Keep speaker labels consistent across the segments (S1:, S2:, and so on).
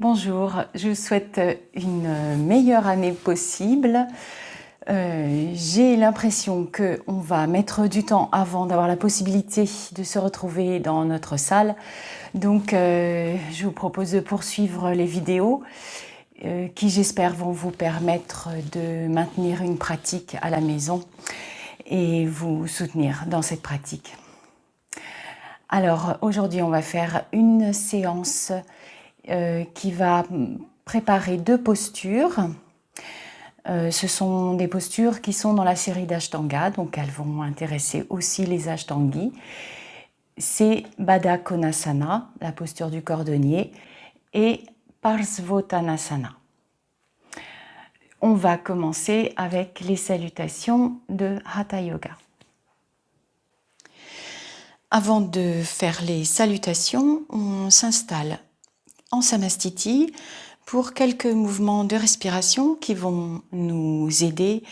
S1: Bonjour, je vous souhaite une meilleure année possible. J'ai l'impression qu'on va mettre du temps avant d'avoir la possibilité de se retrouver dans notre salle. Donc je vous propose de poursuivre les vidéos qui, j'espère, vont vous permettre de maintenir une pratique à la maison et vous soutenir dans cette pratique. Alors aujourd'hui, on va faire une séance qui va préparer deux postures. Ce sont des postures qui sont dans la série d'Ashtanga, donc elles vont intéresser aussi les Ashtangis. C'est Baddha Konasana, la posture du cordonnier, et Parsvottanasana. On va commencer avec les salutations de Hatha Yoga. Avant de faire les salutations, on s'installe en Samastiti pour quelques mouvements de respiration qui vont nous aider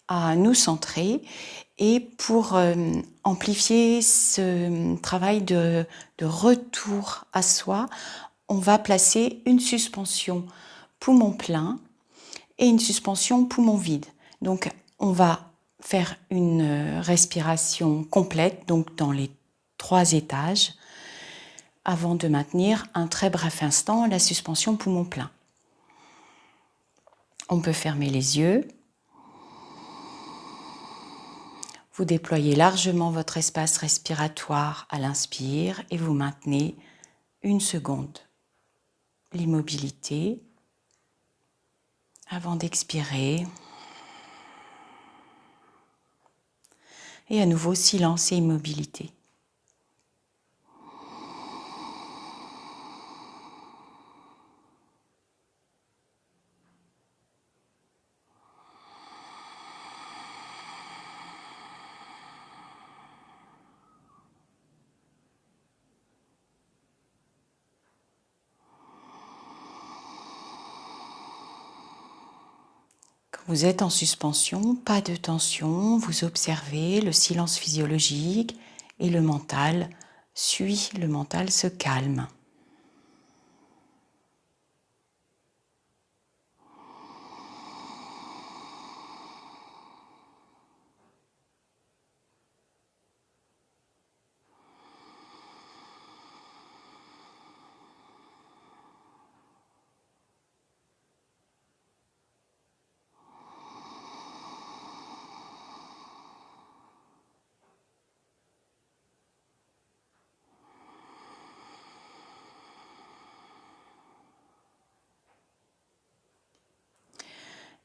S1: à nous centrer et pour amplifier ce travail de retour à soi, on va placer une suspension poumon plein et une suspension poumon vide. Donc on va faire une respiration complète, donc dans les 3 étages, avant de maintenir un très bref instant la suspension poumon plein. On peut fermer les yeux. Vous déployez largement votre espace respiratoire à l'inspire et vous maintenez 1 seconde. L'immobilité avant d'expirer. Et à nouveau silence et immobilité. Vous êtes en suspension, pas de tension, vous observez le silence physiologique et le mental suit, le mental se calme.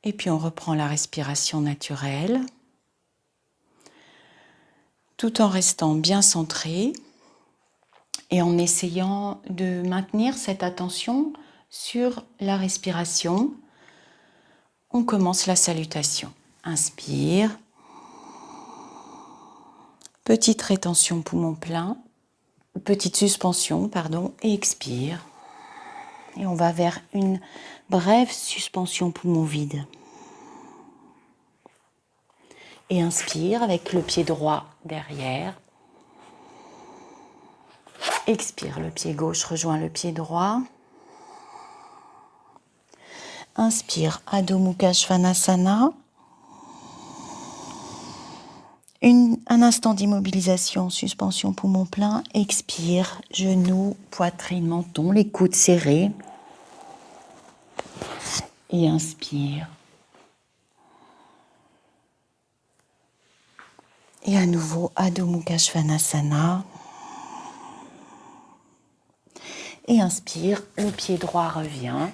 S1: Et puis on reprend la respiration naturelle, tout en restant bien centré et en essayant de maintenir cette attention sur la respiration. On commence la salutation. Inspire, petite rétention poumon plein, petite suspension, pardon, et expire. Et on va vers une brève suspension poumon vide. Et inspire avec le pied droit derrière. Expire, le pied gauche rejoint le pied droit. Inspire, Adho Mukha Svanasana. Un instant d'immobilisation, suspension poumon plein. Expire, genoux, poitrine, menton, les coudes serrés. Et inspire. Et à nouveau, Adho Mukha Svanasana. Et inspire, le pied droit revient.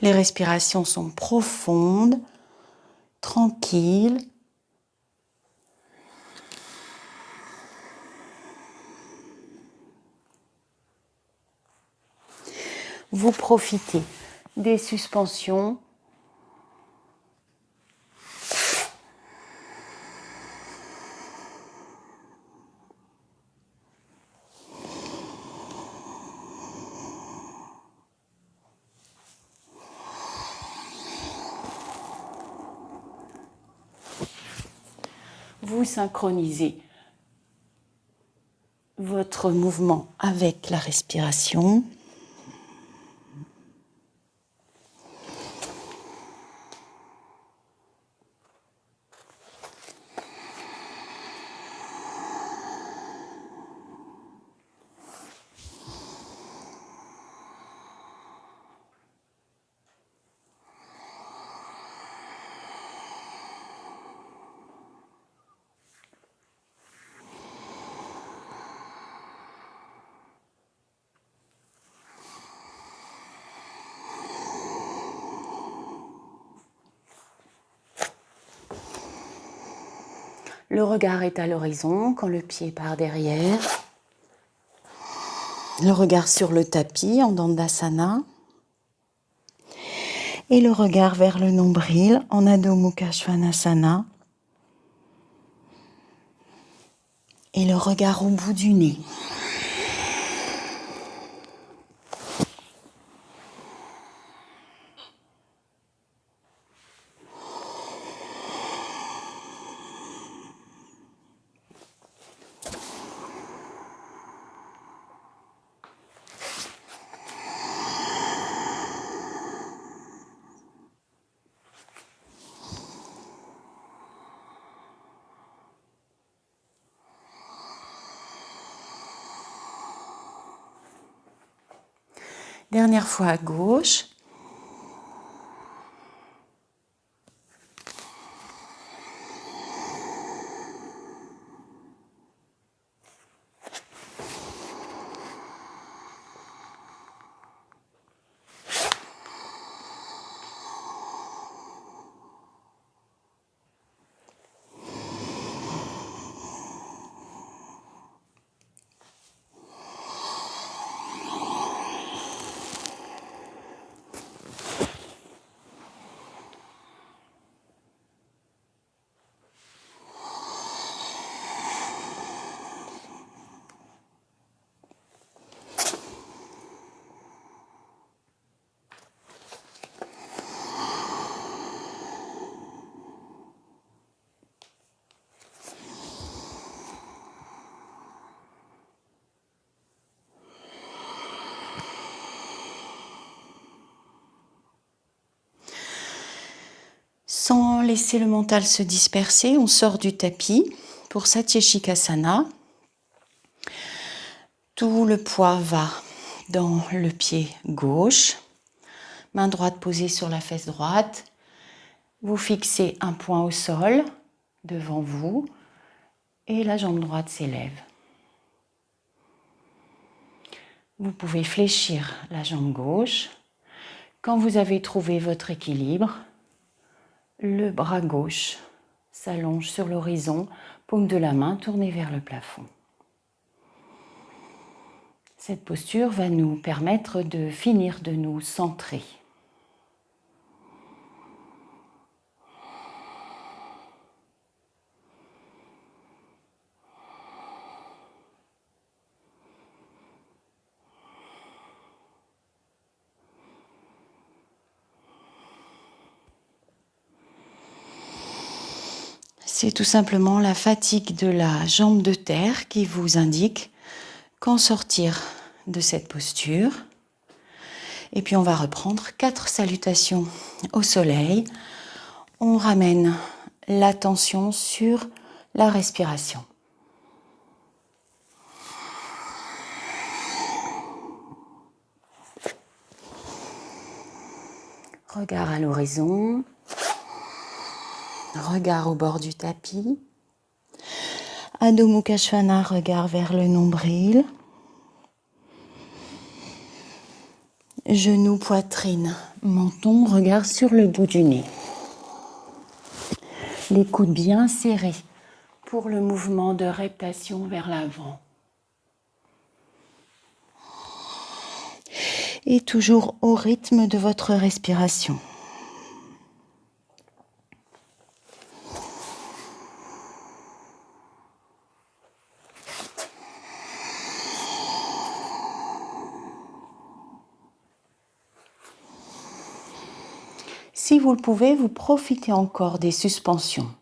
S1: Les respirations sont profondes, tranquilles. Vous profitez des suspensions. vous synchronisez votre mouvement avec la respiration. Le regard est à l'horizon quand le pied part derrière. Le regard sur le tapis en Dandasana. Et le regard vers le nombril en Adho Mukha Svanasana. Et le regard au bout du nez. Dernière fois à gauche. Sans laisser le mental se disperser, on sort du tapis pour Satyeshikasana. Tout le poids va dans le pied gauche. Main droite posée sur la fesse droite. Vous fixez un point au sol devant vous et la jambe droite s'élève. Vous pouvez fléchir la jambe gauche. Quand vous avez trouvé votre équilibre, le bras gauche s'allonge sur l'horizon, paume de la main tournée vers le plafond. Cette posture va nous permettre de finir de nous centrer. C'est tout simplement la fatigue de la jambe de terre qui vous indique quand sortir de cette posture. Et puis on va reprendre 4 salutations au soleil. On ramène l'attention sur la respiration. Regard à l'horizon. Regard au bord du tapis. Adho Mukha Svanasana, regard vers le nombril. Genoux, poitrine, menton, regard sur le bout du nez. Les coudes bien serrés pour le mouvement de reptation vers l'avant. Et toujours au rythme de votre respiration. Si vous le pouvez, vous profitez encore des suspensions.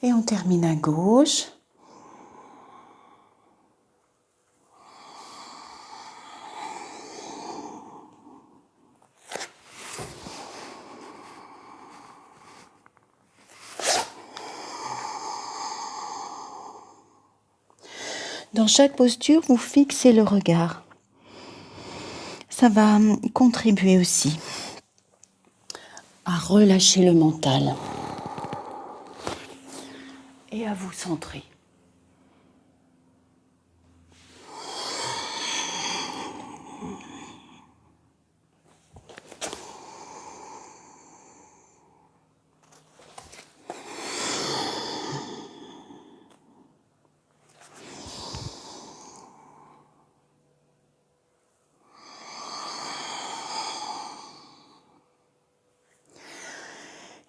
S1: Et on termine à gauche. Dans chaque posture, vous fixez le regard. Ça va contribuer aussi à relâcher le mental et à vous centrer.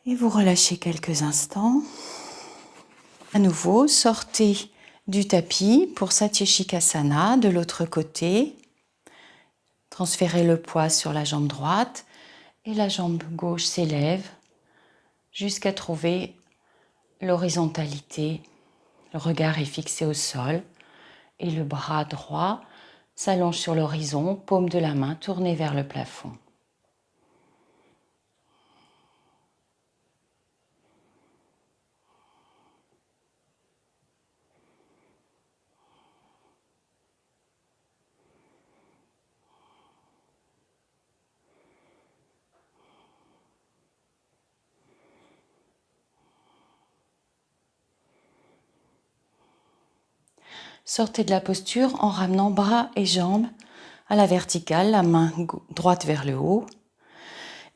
S1: Et vous relâchez quelques instants. À nouveau, sortez du tapis pour Satyeshikasana de l'autre côté. Transférez le poids sur la jambe droite et la jambe gauche s'élève jusqu'à trouver l'horizontalité. Le regard est fixé au sol et le bras droit s'allonge sur l'horizon, paume de la main tournée vers le plafond. Sortez de la posture en ramenant bras et jambes à la verticale, la main droite vers le haut.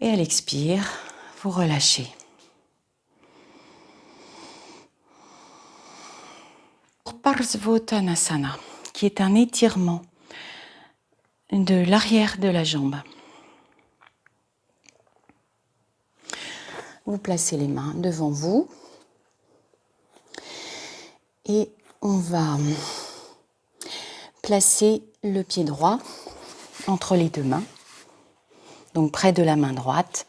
S1: Et à l'expire, vous relâchez. Pour Parsvottanasana, qui est un étirement de l'arrière de la jambe. Vous placez les mains devant vous et on va placer le pied droit entre les deux mains, donc près de la main droite.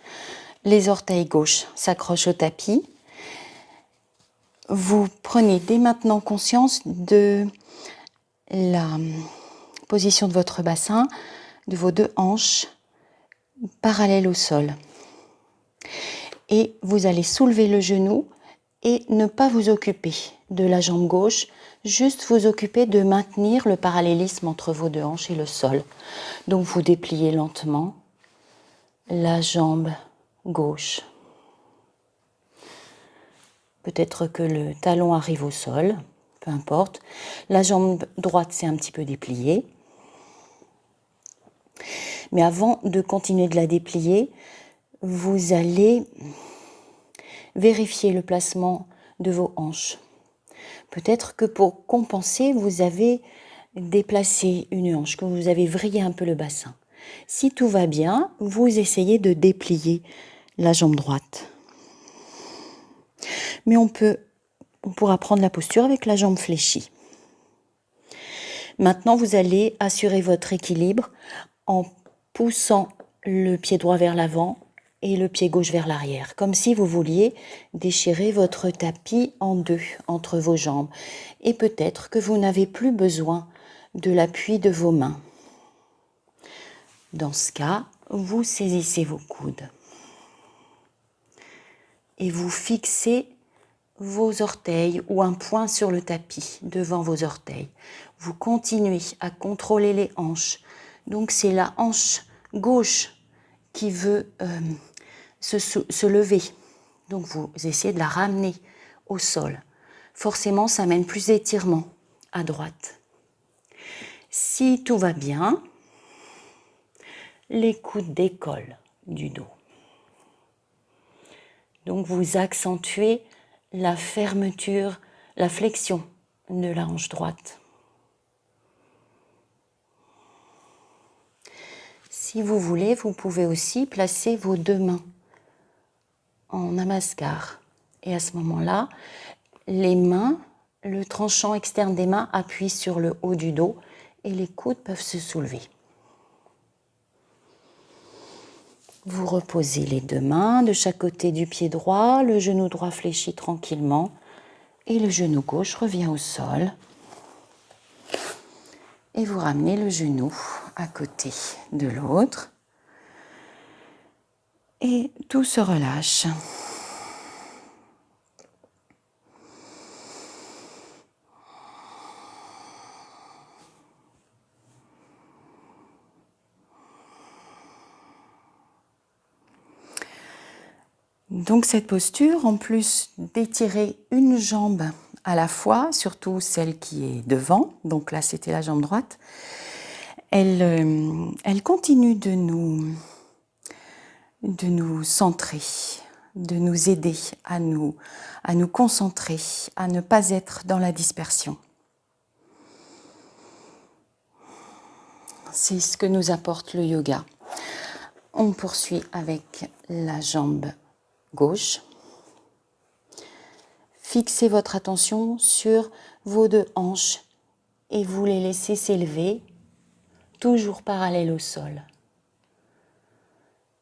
S1: Les orteils gauches s'accrochent au tapis. Vous prenez dès maintenant conscience de la position de votre bassin, de vos deux hanches parallèles au sol. Et vous allez soulever le genou et ne pas vous occuper de la jambe gauche, juste vous occuper de maintenir le parallélisme entre vos deux hanches et le sol. Donc vous dépliez lentement la jambe gauche. Peut-être que le talon arrive au sol, peu importe. La jambe droite s'est un petit peu dépliée. Mais avant de continuer de la déplier, vous allez vérifier le placement de vos hanches. Peut-être que pour compenser, vous avez déplacé une hanche, que vous avez vrillé un peu le bassin. Si tout va bien, vous essayez de déplier la jambe droite. Mais on pourra prendre la posture avec la jambe fléchie. Maintenant, vous allez assurer votre équilibre en poussant le pied droit vers l'avant et le pied gauche vers l'arrière, comme si vous vouliez déchirer votre tapis en deux entre vos jambes. Et peut-être que vous n'avez plus besoin de l'appui de vos mains. Dans ce cas, vous saisissez vos coudes et vous fixez vos orteils ou un point sur le tapis devant vos orteils. Vous continuez à contrôler les hanches. Donc c'est la hanche gauche qui veut se lever. Donc vous essayez de la ramener au sol. Forcément, ça mène plus d'étirement à droite. Si tout va bien, les coudes décollent du dos. Donc vous accentuez la fermeture, la flexion de la hanche droite. Si vous voulez, vous pouvez aussi placer vos deux mains en namaskar. Et à ce moment-là, les mains, le tranchant externe des mains appuie sur le haut du dos et les coudes peuvent se soulever. Vous reposez les deux mains de chaque côté du pied droit, le genou droit fléchit tranquillement Et le genou gauche revient au sol. Et vous ramenez le genou à côté de l'autre. Et tout se relâche. Donc cette posture, en plus d'étirer une jambe à la fois, surtout celle qui est devant, donc là c'était la jambe droite, elle continue de nous centrer, de nous aider à nous concentrer, à ne pas être dans la dispersion. C'est ce que nous apporte le yoga. On poursuit avec la jambe gauche. Fixez votre attention sur vos deux hanches et vous les laissez s'élever, toujours parallèles au sol.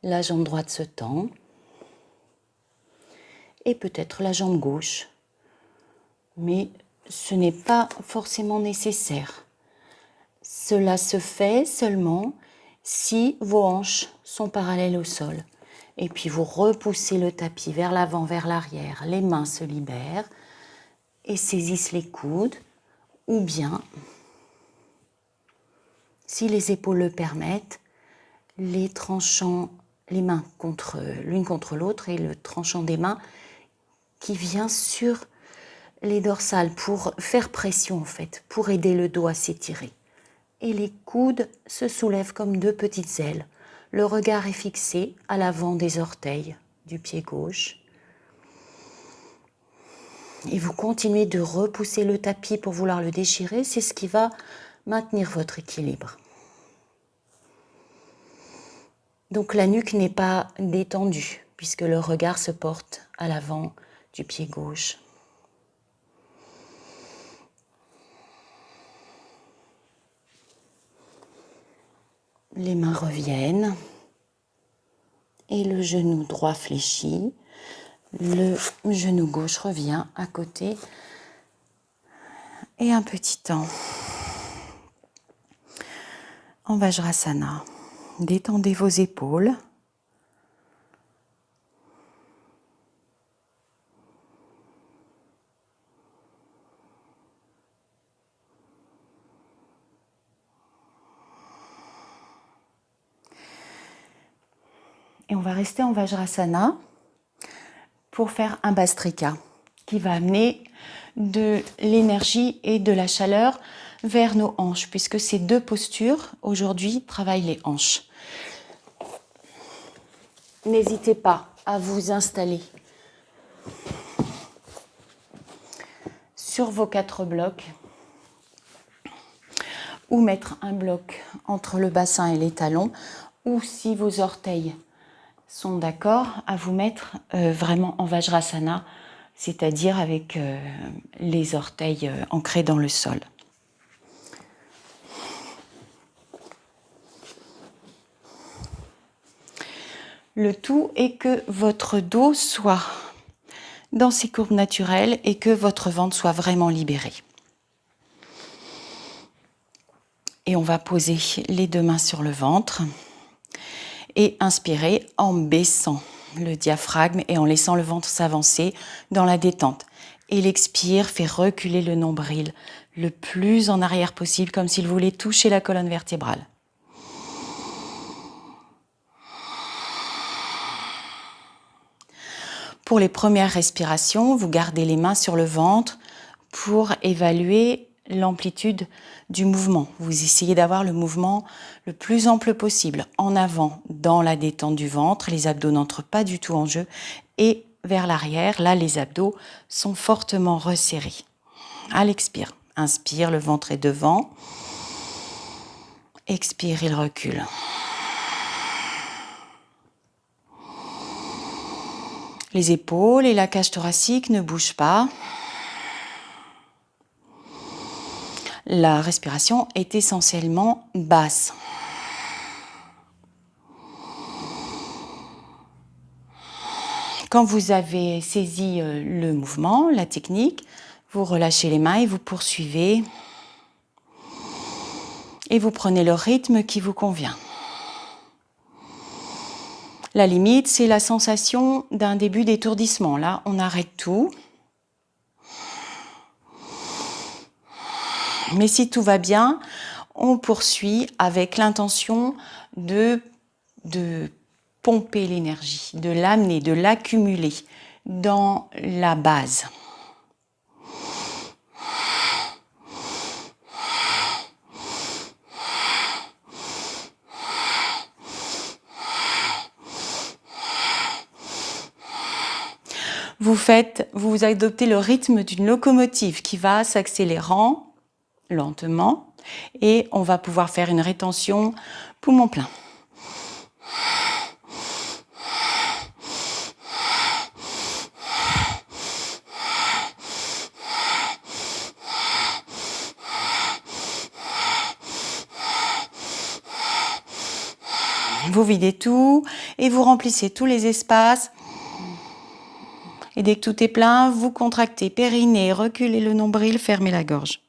S1: La jambe droite se tend et peut-être la jambe gauche, mais ce n'est pas forcément nécessaire. Cela se fait seulement si vos hanches sont parallèles au sol. Et puis vous repoussez le tapis vers l'avant, vers l'arrière. Les mains se libèrent et saisissent les coudes. Ou bien, si les épaules le permettent, les tranchants, les mains l'une contre l'autre et le tranchant des mains qui vient sur les dorsales pour faire pression en fait, pour aider le dos à s'étirer. Et les coudes se soulèvent comme deux petites ailes. Le regard est fixé à l'avant des orteils du pied gauche. Et vous continuez de repousser le tapis pour vouloir le déchirer. C'est ce qui va maintenir votre équilibre. Donc la nuque n'est pas détendue puisque le regard se porte à l'avant du pied gauche. Les mains reviennent et le genou droit fléchit. Le genou gauche revient à côté et un petit temps en Vajrasana. Détendez vos épaules. Et on va rester en Vajrasana pour faire un Bhastrika qui va amener de l'énergie et de la chaleur vers nos hanches, puisque ces deux postures aujourd'hui travaillent les hanches. N'hésitez pas à vous installer sur vos 4 blocs ou mettre un bloc entre le bassin et les talons, ou si vos orteils sont d'accord, à vous mettre vraiment en Vajrasana, c'est-à-dire avec les orteils ancrés dans le sol. Le tout est que votre dos soit dans ses courbes naturelles et que votre ventre soit vraiment libéré. Et on va poser les deux mains sur le ventre et inspirer en baissant le diaphragme et en laissant le ventre s'avancer dans la détente. Et l'expire fait reculer le nombril le plus en arrière possible, comme s'il voulait toucher la colonne vertébrale. Pour les premières respirations, vous gardez les mains sur le ventre pour évaluer l'amplitude du mouvement. Vous essayez d'avoir le mouvement le plus ample possible. En avant, dans la détente du ventre, les abdos n'entrent pas du tout en jeu. Et vers l'arrière, là, les abdos sont fortement resserrés. À l'expire, inspire, le ventre est devant. Expire, il recule. Les épaules et la cage thoracique ne bougent pas. La respiration est essentiellement basse. Quand vous avez saisi le mouvement, la technique, Vous relâchez les mains et vous poursuivez. Et vous prenez le rythme qui vous convient. La limite, c'est la sensation d'un début d'étourdissement. Là, on arrête tout. Mais si tout va bien, on poursuit avec l'intention de pomper l'énergie, de l'amener, de l'accumuler dans la base. Vous adoptez le rythme d'une locomotive qui va s'accélérant lentement et on va pouvoir faire une rétention poumon plein. Vous videz tout et vous remplissez tous les espaces. Et dès que tout est plein, vous contractez périnée, reculez le nombril, fermez la gorge.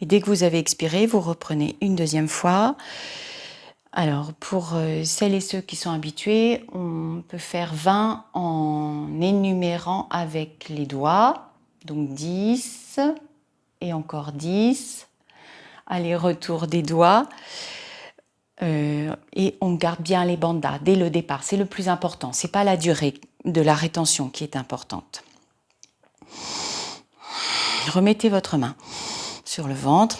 S1: Et dès que vous avez expiré, vous reprenez une deuxième fois. Alors, pour celles et ceux qui sont habitués, on peut faire 20 en énumérant avec les doigts. Donc 10 et encore 10. Aller-retour des doigts. Et on garde bien les bandas dès le départ. C'est le plus important. Ce n'est pas la durée de la rétention qui est importante. Remettez votre main sur le ventre.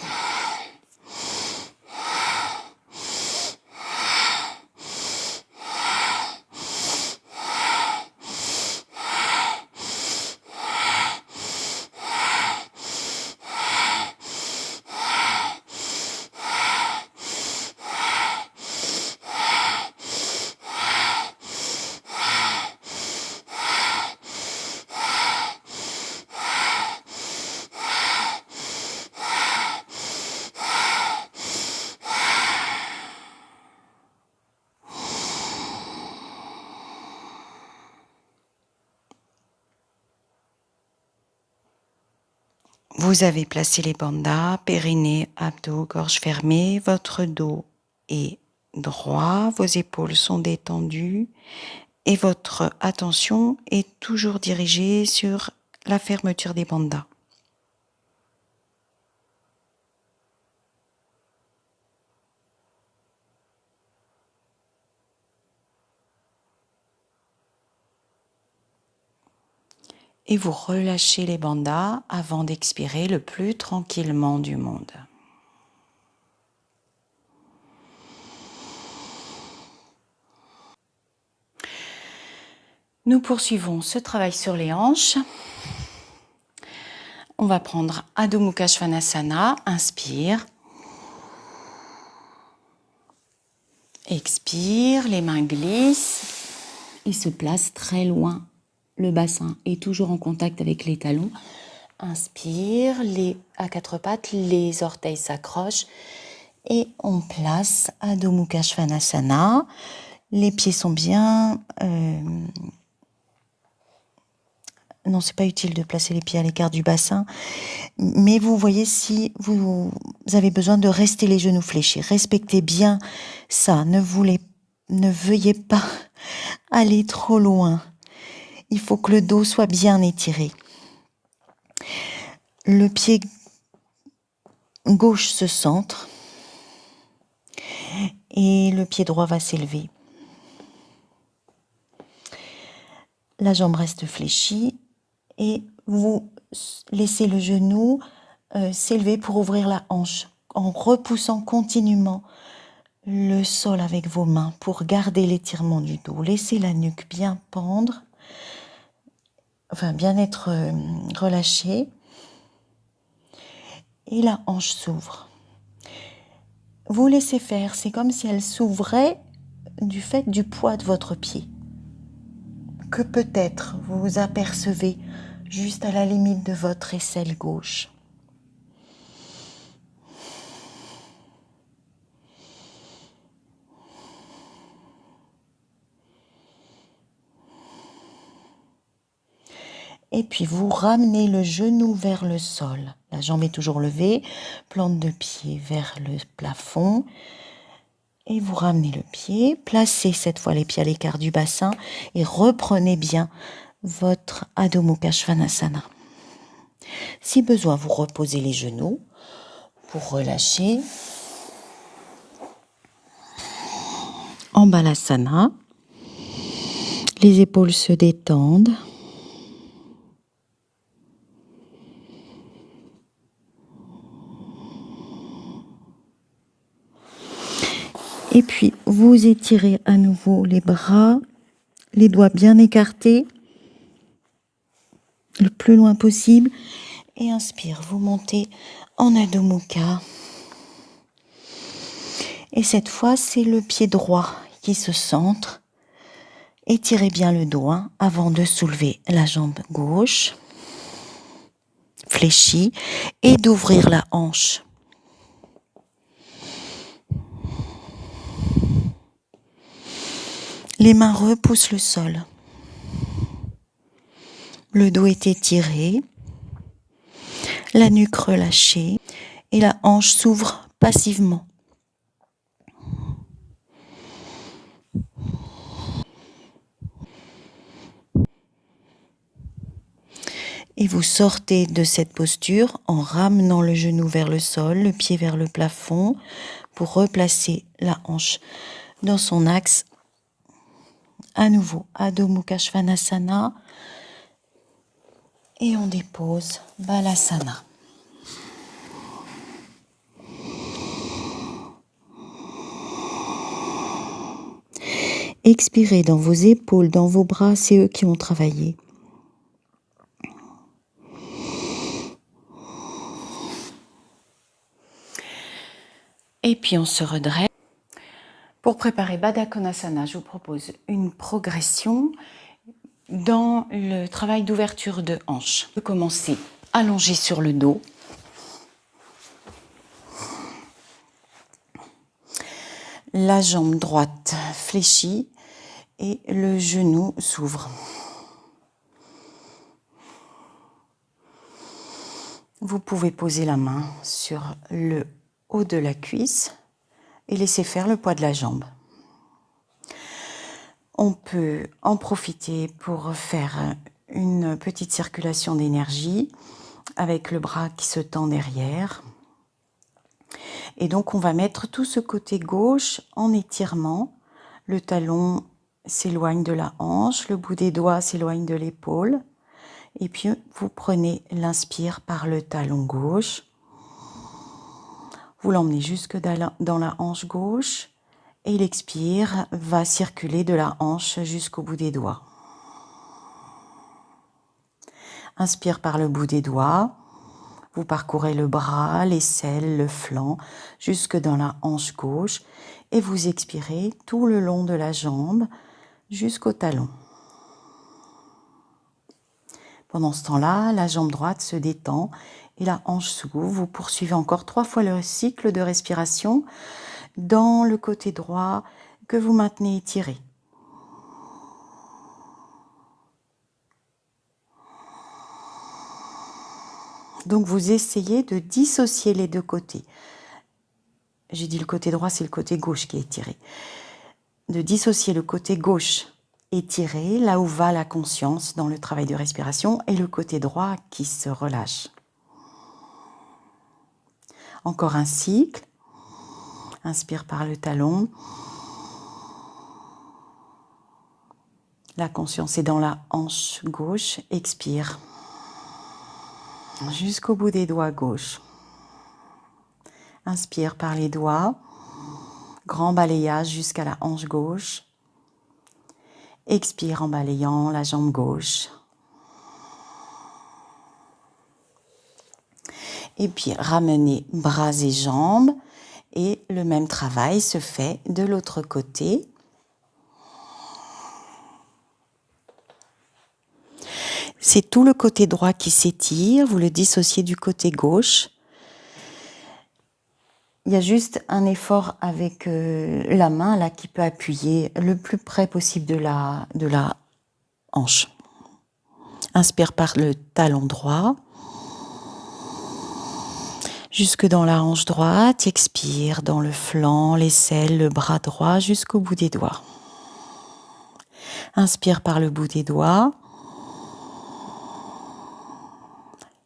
S1: Vous avez placé les bandas, périnée, abdos, gorge fermée. Votre dos est droit, vos épaules sont détendues et votre attention est toujours dirigée sur la fermeture des bandas. Et vous relâchez les bandas avant d'expirer le plus tranquillement du monde. Nous poursuivons ce travail sur les hanches. On va prendre Adho Mukha Svanasana. Inspire. Expire, les mains glissent et se placent très loin. Le bassin est toujours en contact avec les talons. Inspire, à quatre pattes, les orteils s'accrochent et on place Adho Mukha Svanasana. Les pieds sont bien... Non, c'est pas utile de placer les pieds à l'écart du bassin, mais vous voyez, si vous avez besoin de rester les genoux fléchis, respectez bien ça, ne veuillez pas aller trop loin. Il faut que le dos soit bien étiré. Le pied gauche se centre et le pied droit va s'élever. La jambe reste fléchie et vous laissez le genou s'élever pour ouvrir la hanche en repoussant continuellement le sol avec vos mains pour garder l'étirement du dos. Laissez la nuque bien pendre, enfin bien être relâchée.
S2: et la hanche s'ouvre. Vous laissez faire, c'est comme si elle s'ouvrait du fait du poids de votre pied. Que peut-être vous vous apercevez juste à la limite de votre aisselle gauche. Et puis vous ramenez le genou vers le sol. La jambe est toujours levée, plante de pied vers le plafond. Et vous ramenez le pied, placez cette fois les pieds à l'écart du bassin et reprenez bien votre Adho Mukha Svanasana. Si besoin, vous reposez les genoux pour relâcher. En Balasana, les épaules se détendent. Et puis, vous étirez à nouveau les bras, les doigts bien écartés, le plus loin possible. Et inspire, vous montez en Adho Mukha. Et cette fois, c'est le pied droit qui se centre. Étirez bien le doigt avant de soulever la jambe gauche, fléchie, et d'ouvrir la hanche. Les mains repoussent le sol. Le dos est étiré, la nuque relâchée et la hanche s'ouvre passivement. Et vous sortez de cette posture en ramenant le genou vers le sol, le pied vers le plafond, pour replacer la hanche dans son axe. À nouveau, Adho Mukha Svanasana. Et on dépose Balasana. Expirez dans vos épaules, dans vos bras, c'est eux qui ont travaillé.
S1: Et puis on se redresse. Pour préparer Baddha Konasana, je vous propose une progression dans le travail d'ouverture de hanche. On peut commencer allongé sur le dos. La jambe droite fléchie et le genou s'ouvre. Vous pouvez poser la main sur le haut de la cuisse et laisser faire le poids de la jambe. On peut en profiter pour faire une petite circulation d'énergie avec le bras qui se tend derrière. Et donc on va mettre tout ce côté gauche en étirement. Le talon s'éloigne de la hanche, le bout des doigts s'éloigne de l'épaule. Et puis vous prenez l'inspire par le talon gauche. Vous l'emmenez jusque dans la hanche gauche. Et l'expire va circuler de la hanche jusqu'au bout des doigts. Inspire par le bout des doigts. Vous parcourez le bras, l'aisselle, le flanc, jusque dans la hanche gauche. Et vous expirez tout le long de la jambe jusqu'au talon. Pendant ce temps-là, la jambe droite se détend et la hanche s'ouvre. Vous poursuivez encore 3 fois le cycle de respiration dans le côté droit que vous maintenez étiré. Donc vous essayez de dissocier les deux côtés. J'ai dit le côté droit, c'est le côté gauche qui est étiré. De dissocier le côté gauche étiré, là où va la conscience dans le travail de respiration, et le côté droit qui se relâche. Encore un cycle. Inspire par le talon. La conscience est dans la hanche gauche. Expire. Jusqu'au bout des doigts gauche. Inspire par les doigts. Grand balayage jusqu'à la hanche gauche. Expire en balayant la jambe gauche.
S2: Et puis ramenez bras et jambes. Et le même travail se fait de l'autre côté. C'est tout le côté droit qui s'étire, vous le dissociez du côté gauche. Il y a juste un effort avec la main là qui peut appuyer le plus près possible de la hanche. Inspire par le talon droit. Jusque dans la hanche droite, expire dans le flanc, l'aisselle, le bras droit jusqu'au bout des doigts. Inspire par le bout des doigts.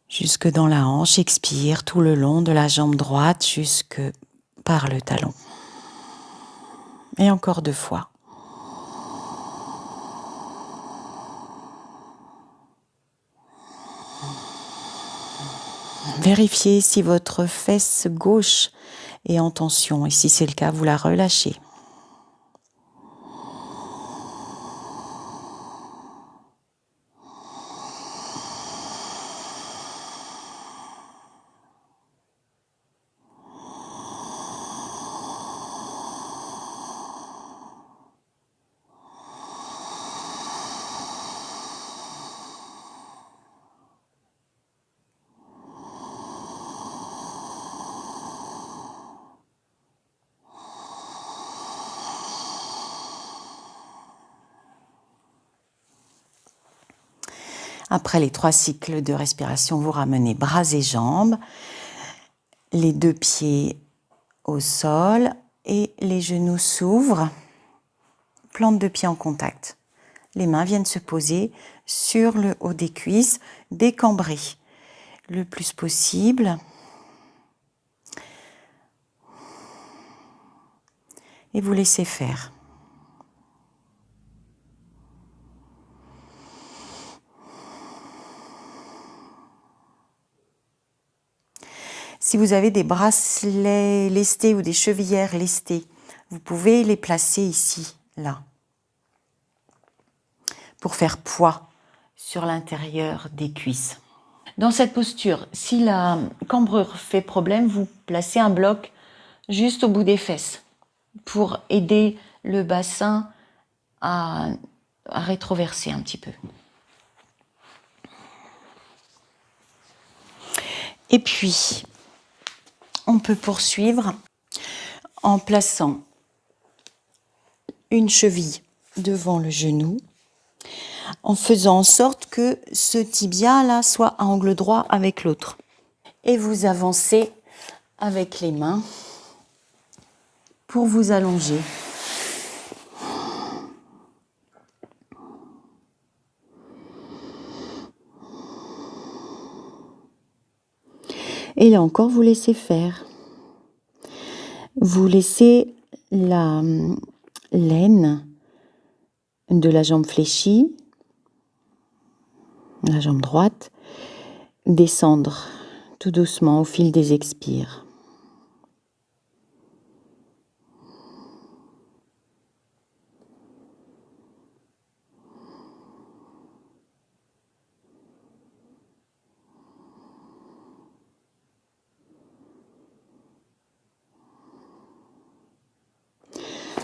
S2: Jusque dans la hanche, expire tout le long de la jambe droite jusque par le talon. Et encore 2 fois. Vérifiez si votre fesse gauche est en tension et si c'est le cas, vous la relâchez. Après les 3 cycles de respiration, vous ramenez bras et jambes, les 2 pieds au sol et les genoux s'ouvrent, plante de pied en contact. Les mains viennent se poser sur le haut des cuisses, décambrées le plus possible. Et vous laissez faire. Si vous avez des bracelets lestés ou des chevillères lestées, vous pouvez les placer ici, là, pour faire poids sur l'intérieur des cuisses. Dans cette posture, si la cambrure fait problème, vous placez un bloc juste au bout des fesses pour aider le bassin à rétroverser un petit peu. Et puis, on peut poursuivre en plaçant une cheville devant le genou, en faisant en sorte que ce tibia-là soit à angle droit avec l'autre. Et vous avancez avec les mains pour vous allonger. Et là encore, vous laissez faire. Vous laissez la laine de la jambe fléchie, la jambe droite, descendre tout doucement au fil des expires.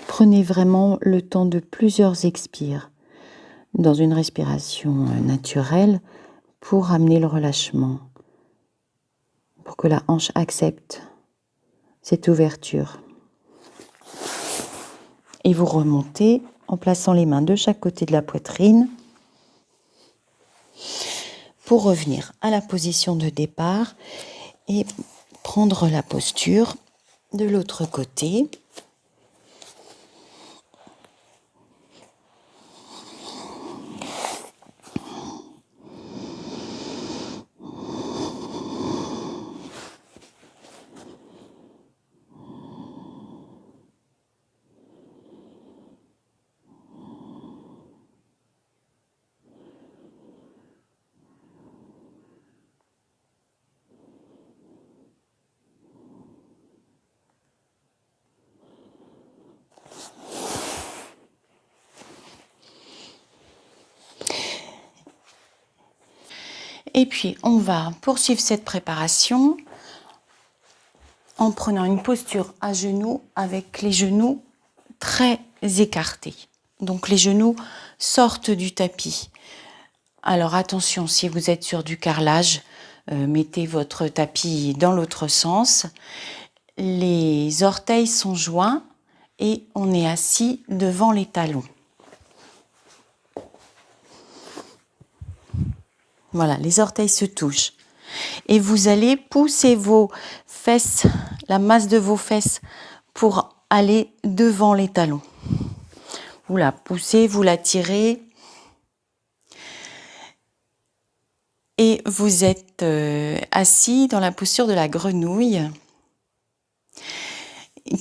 S2: Prenez vraiment le temps de plusieurs expires dans une respiration naturelle pour amener le relâchement, pour que la hanche accepte cette ouverture. Et vous remontez en plaçant les mains de chaque côté de la poitrine pour revenir à la position de départ et prendre la posture de l'autre côté. Et puis, on va poursuivre cette préparation
S1: en prenant une posture à genoux avec les genoux très écartés. Donc les genoux sortent du tapis. Alors attention, si vous êtes sur du carrelage, mettez votre tapis dans l'autre sens. Les orteils sont joints et on est assis devant les talons. Voilà, les orteils se touchent. Et vous allez pousser vos fesses, la masse de vos fesses, pour aller devant les talons. Vous la poussez, vous la tirez. Et vous êtes assis dans la posture de la grenouille,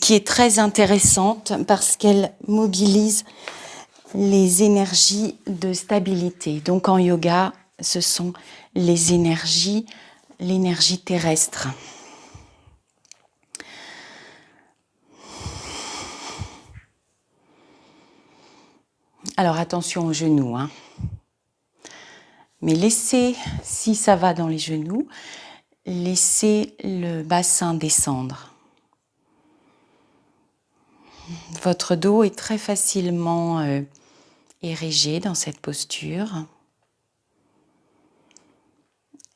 S1: qui est très intéressante parce qu'elle mobilise les énergies de stabilité. Donc en yoga, ce sont les énergies, l'énergie terrestre. Alors attention aux genoux, hein. Mais laissez, si ça va dans les genoux, laissez le bassin descendre. Votre dos est très facilement érigé dans cette posture.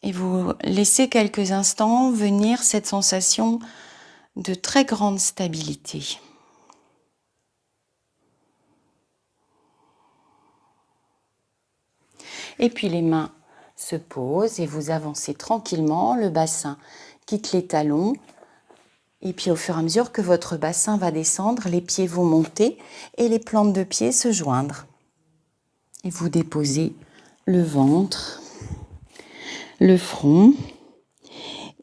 S1: Et vous laissez quelques instants venir cette sensation de très grande stabilité. Et puis les mains se posent et vous avancez tranquillement, le bassin quitte les talons. Et puis au fur et à mesure que votre bassin va descendre, les pieds vont monter et les plantes de pied se joindre. Et vous déposez le ventre, le front.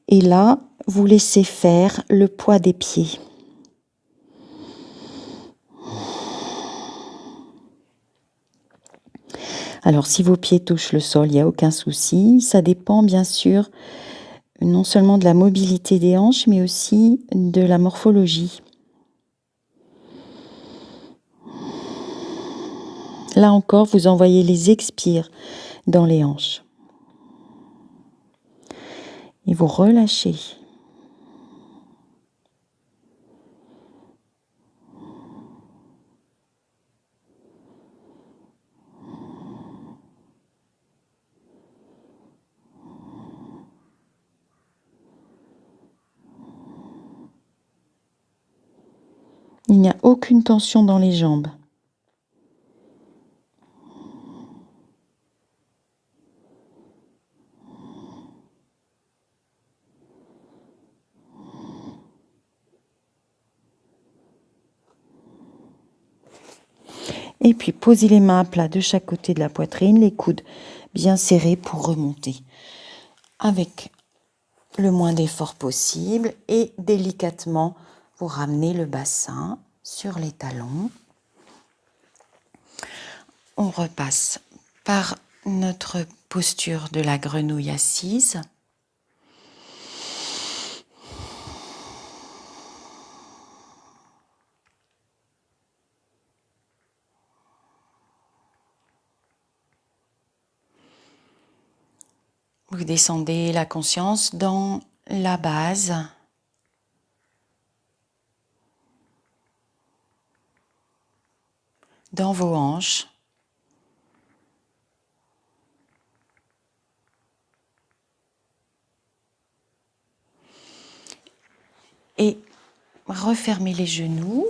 S1: Et là, vous laissez faire le poids des pieds. Alors si vos pieds touchent le sol, il n'y a aucun souci. Ça dépend bien sûr non seulement de la mobilité des hanches, mais aussi de la morphologie. Là encore, vous envoyez les expires dans les hanches. Et vous relâchez. Il n'y a aucune tension dans les jambes. Et puis posez les mains à plat de chaque côté de la poitrine, les coudes bien serrés pour remonter avec le moins d'effort possible et délicatement vous ramenez le bassin sur les talons. On repasse par notre posture de la grenouille assise. Vous descendez la conscience dans la base. Dans vos hanches. Et refermez les genoux.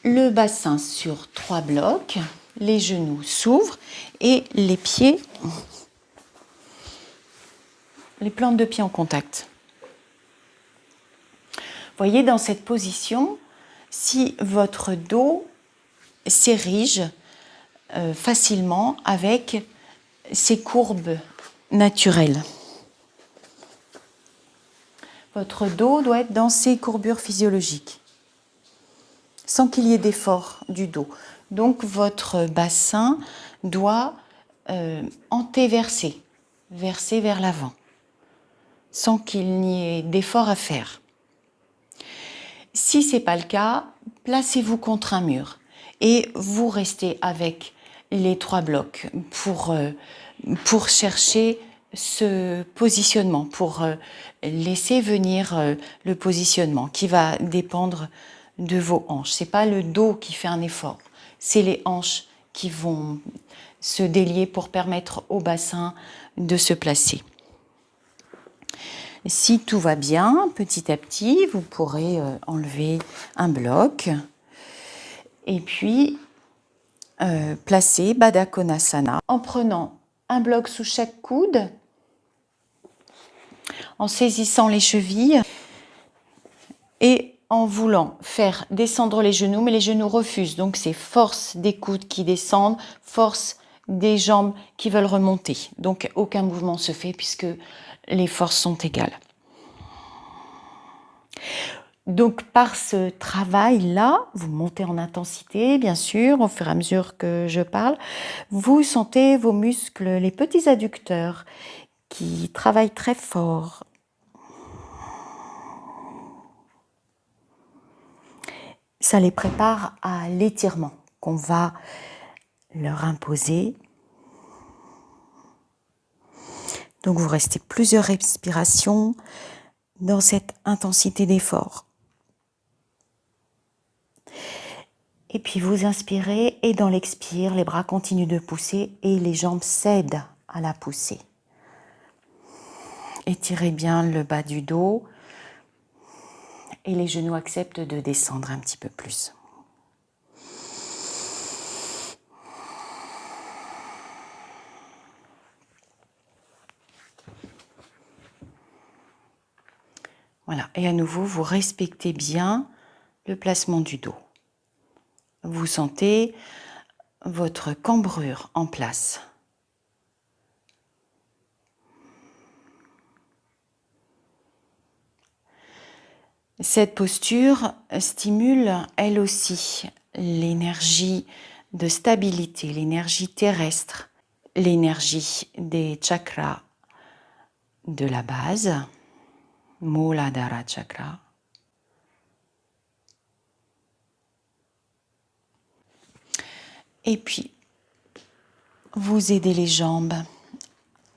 S1: Le bassin sur 3 blocs. Les genoux s'ouvrent et les pieds, les plantes de pied en contact. Voyez, dans cette position, si votre dos s'érige facilement avec ses courbes naturelles. Votre dos doit être dans ses courbures physiologiques, sans qu'il y ait d'effort du dos. Donc votre bassin doit antéverser, verser vers l'avant, sans qu'il n'y ait d'effort à faire. Si ce n'est pas le cas, placez-vous contre un mur et vous restez avec les 3 blocs pour chercher ce positionnement, pour laisser venir le positionnement qui va dépendre de vos hanches. Ce n'est pas le dos qui fait un effort, c'est les hanches qui vont se délier pour permettre au bassin de se placer. Si tout va bien, petit à petit, vous pourrez enlever un bloc et puis placer Baddha Konasana en prenant un bloc sous chaque coude, en saisissant les chevilles et en voulant faire descendre les genoux, mais les genoux refusent. Donc c'est force des coudes qui descendent, force des jambes qui veulent remonter. Donc aucun mouvement se fait puisque les forces sont égales. Donc par ce travail-là, vous montez en intensité, bien sûr, au fur et à mesure que je parle. Vous sentez vos muscles, les petits adducteurs, qui travaillent très fort. Ça les prépare à l'étirement qu'on va leur imposer. Donc vous restez plusieurs respirations dans cette intensité d'effort. Et puis vous inspirez et dans l'expire, les bras continuent de pousser et les jambes cèdent à la poussée. Étirez bien le bas du dos et les genoux acceptent de descendre un petit peu plus. Voilà, et à nouveau, vous respectez bien le placement du dos. Vous sentez votre cambrure en place. Cette posture stimule, elle aussi, l'énergie de stabilité, l'énergie terrestre, l'énergie des chakras de la base, Muladhara Chakra. Et puis, vous aidez les jambes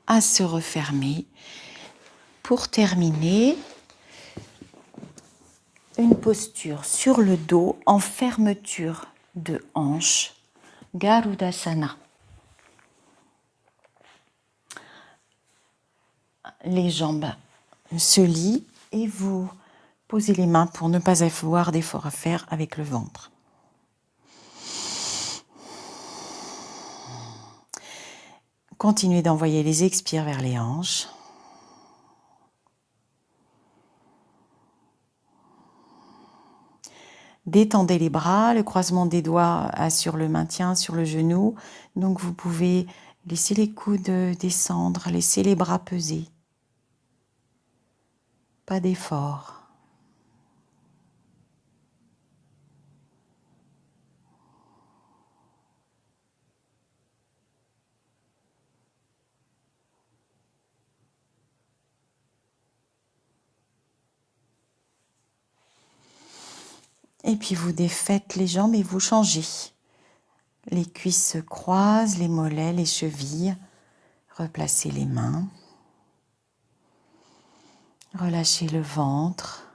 S1: à se refermer pour terminer une posture sur le dos en fermeture de hanche, Garudasana. Les jambes se lient et vous posez les mains pour ne pas avoir d'effort à faire avec le ventre. Continuez d'envoyer les expires vers les hanches. Détendez les bras, le croisement des doigts assure le maintien sur le genou. Donc vous pouvez laisser les coudes descendre, laisser les bras peser. Pas d'effort. Et puis vous défaites les jambes et vous changez. Les cuisses se croisent, les mollets, les chevilles. Replacez les mains. Relâchez le ventre.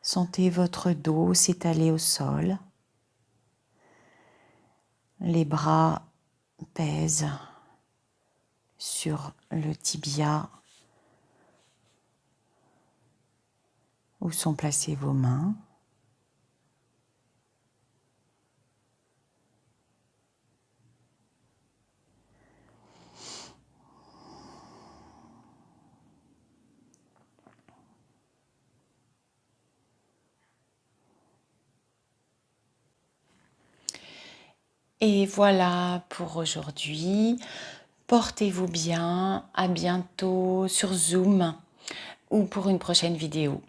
S1: Sentez votre dos s'étaler au sol. Les bras pèsent sur le tibia où sont placées vos mains. Et voilà pour aujourd'hui. Portez-vous bien. À bientôt sur Zoom ou pour une prochaine vidéo.